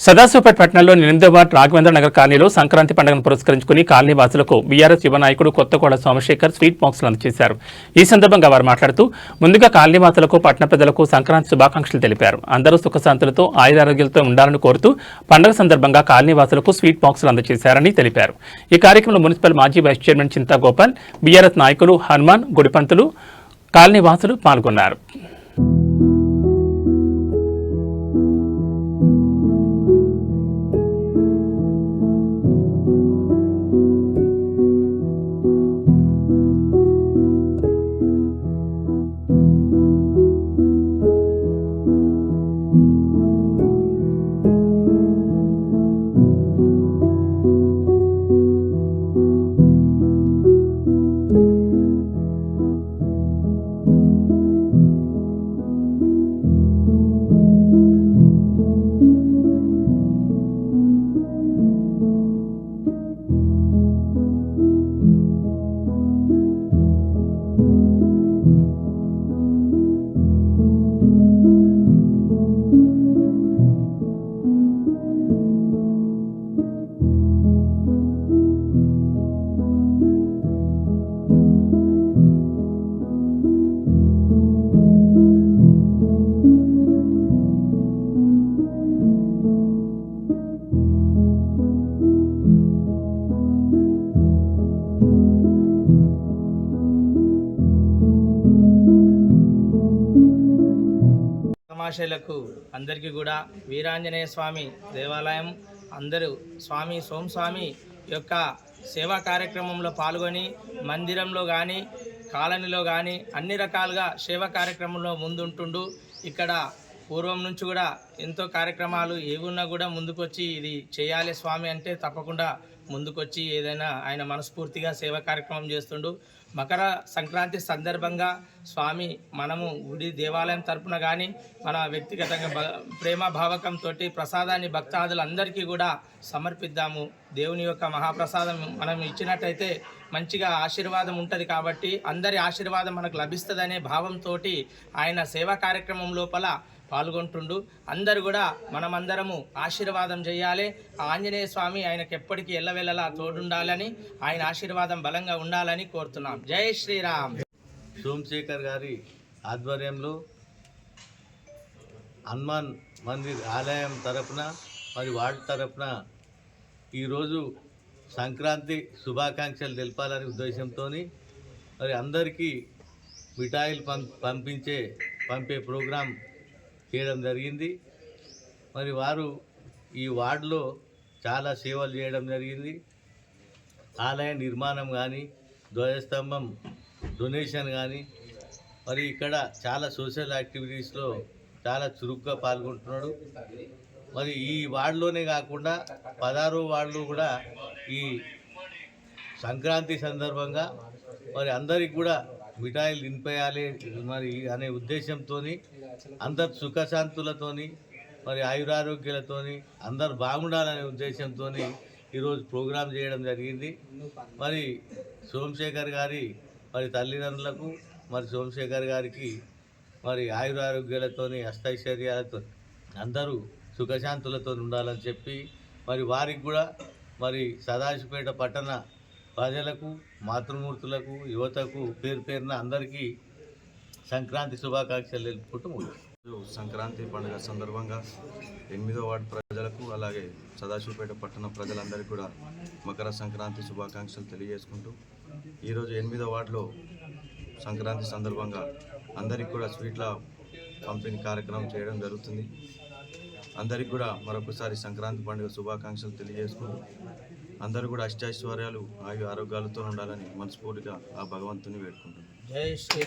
సదాశివపేట పట్టణంలోని 8వ వార్డు రాఘవేంద్ర నగర్ కాలనీలో సంక్రాంతి పండుగను పురస్కరించుకుని కాలనీ వాసులకు బీఆర్ఎస్ యువ నాయకుడు కొత్తకోట సోమశేఖర్ స్వీట్ బాక్సులు అందజేశారు. ఈ సందర్భంగా వారు మాట్లాడుతూ ముందుగా కాలనీ వాసులకు పట్టణ ప్రజలకు సంక్రాంతి శుభాకాంక్షలు తెలిపారు. అందరూ సుఖశాంతులతో ఆయురారోగ్యాలతో ఉండాలని కోరుతూ పండుగ సందర్భంగా కాలనీ వాసులకు స్వీట్ బాక్సులు అందజేశారని తెలిపారు. ఈ కార్యక్రమంలో మున్సిపల్ మాజీ వైస్ చైర్మన్ చింతా గోపాల్, బీఆర్ఎస్ నాయకులు హనుమాన్, గుడిపంతులు, కాలనీ వాసులు పాల్గొన్నారు. తమాషలకు అందరికీ కూడా వీరాంజనేయ స్వామి దేవాలయం అందరూ స్వామి సోమస్వామి యొక్క సేవా కార్యక్రమంలో పాల్గొని మందిరంలో కానీ కాలనీలో కానీ అన్ని రకాలుగా సేవా కార్యక్రమంలో ముందుంటుండు. ఇక్కడ పూర్వం నుంచి కూడా ఎంతో కార్యక్రమాలు ఏవున్నా కూడా ముందుకొచ్చి ఇది చేయాలి స్వామి అంటే తప్పకుండా ముందుకొచ్చి ఏదైనా ఆయన మనస్ఫూర్తిగా సేవా కార్యక్రమం చేస్తుండు. మకర సంక్రాంతి సందర్భంగా స్వామి మనము గుడి దేవాలయం తరపున కానీ మన వ్యక్తిగతంగా ప్రేమ భావకంతో ప్రసాదాన్ని భక్తాదులందరికీ కూడా సమర్పిద్దాము. దేవుని యొక్క మహాప్రసాదం మనం ఇచ్చినట్టయితే మంచిగా ఆశీర్వాదం ఉంటుంది కాబట్టి అందరి ఆశీర్వాదం మనకు లభిస్తుందనే భావంతో ఆయన సేవా కార్యక్రమం లోపల పాల్గొంటుండు. అందరూ కూడా మనమందరము ఆశీర్వాదం చేయాలి. ఆంజనేయ స్వామి ఆయనకు ఎప్పటికీ ఎల్లవెల్లలా తోడుండాలని, ఆయన ఆశీర్వాదం బలంగా ఉండాలని కోరుతున్నాం. జై శ్రీరామ్. సోమశేఖర్ గారి ఆధ్వర్యంలో హనుమాన్ మందిర్ ఆలయం తరపున మరి వార్డు తరపున ఈరోజు సంక్రాంతి శుభాకాంక్షలు తెలపాలనే ఉద్దేశంతో మరి అందరికీ మిఠాయిలు పంపే ప్రోగ్రాం చేయడం జరిగింది. మరి వారు ఈ వార్డులో చాలా సేవలు చేయడం జరిగింది. ఆలయ నిర్మాణం కానీ, ధ్వజస్తంభం డొనేషన్ కానీ, మరి ఇక్కడ చాలా సోషల్ యాక్టివిటీస్లో చాలా చురుగ్గా పాల్గొంటున్నాడు. మరి ఈ వార్డులోనే కాకుండా 16వ వార్డులో కూడా ఈ సంక్రాంతి సందర్భంగా మరి అందరికి కూడా మిఠాయిలు తినిపేయాలి మరి అనే ఉద్దేశంతో అందరు సుఖశాంతులతోని మరి ఆయురారోగ్యాలతోని అందరు బాగుండాలనే ఉద్దేశంతో ఈరోజు ప్రోగ్రాం చేయడం జరిగింది. మరి సోమశేఖర్ గారి మరి తల్లిదండ్రులకు మరి సోమశేఖర్ గారికి మరి ఆయురారోగ్యాలతోని అష్టైశ్వర్యాలతో అందరూ సుఖశాంతులతో ఉండాలని చెప్పి మరి వారికి కూడా మరి సదాశివపేట పట్టణ ప్రజలకు, మాతృమూర్తులకు, యువతకు పేరున అందరికీ సంక్రాంతి శుభాకాంక్షలు తెలుపుకుంటూ సంక్రాంతి పండుగ సందర్భంగా 8వ వార్డు ప్రజలకు అలాగే సదాశివపేట పట్టణ ప్రజలందరికీ కూడా మకర సంక్రాంతి శుభాకాంక్షలు తెలియజేసుకుంటూ ఈరోజు 8వ వార్డులో సంక్రాంతి సందర్భంగా అందరికీ కూడా స్వీట్ల పంపిణీ కార్యక్రమం చేయడం జరుగుతుంది. అందరికీ కూడా మరొకసారి సంక్రాంతి పండుగ శుభాకాంక్షలు తెలియజేసుకుంటూ అందరూ కూడా అష్టైశ్వర్యాలు ఆయు ఆరోగ్యాలతో ఉండాలని మనస్ఫూర్తిగా ఆ భగవంతుని వేడుకుంటున్నాను. జై శ్రీరామ్.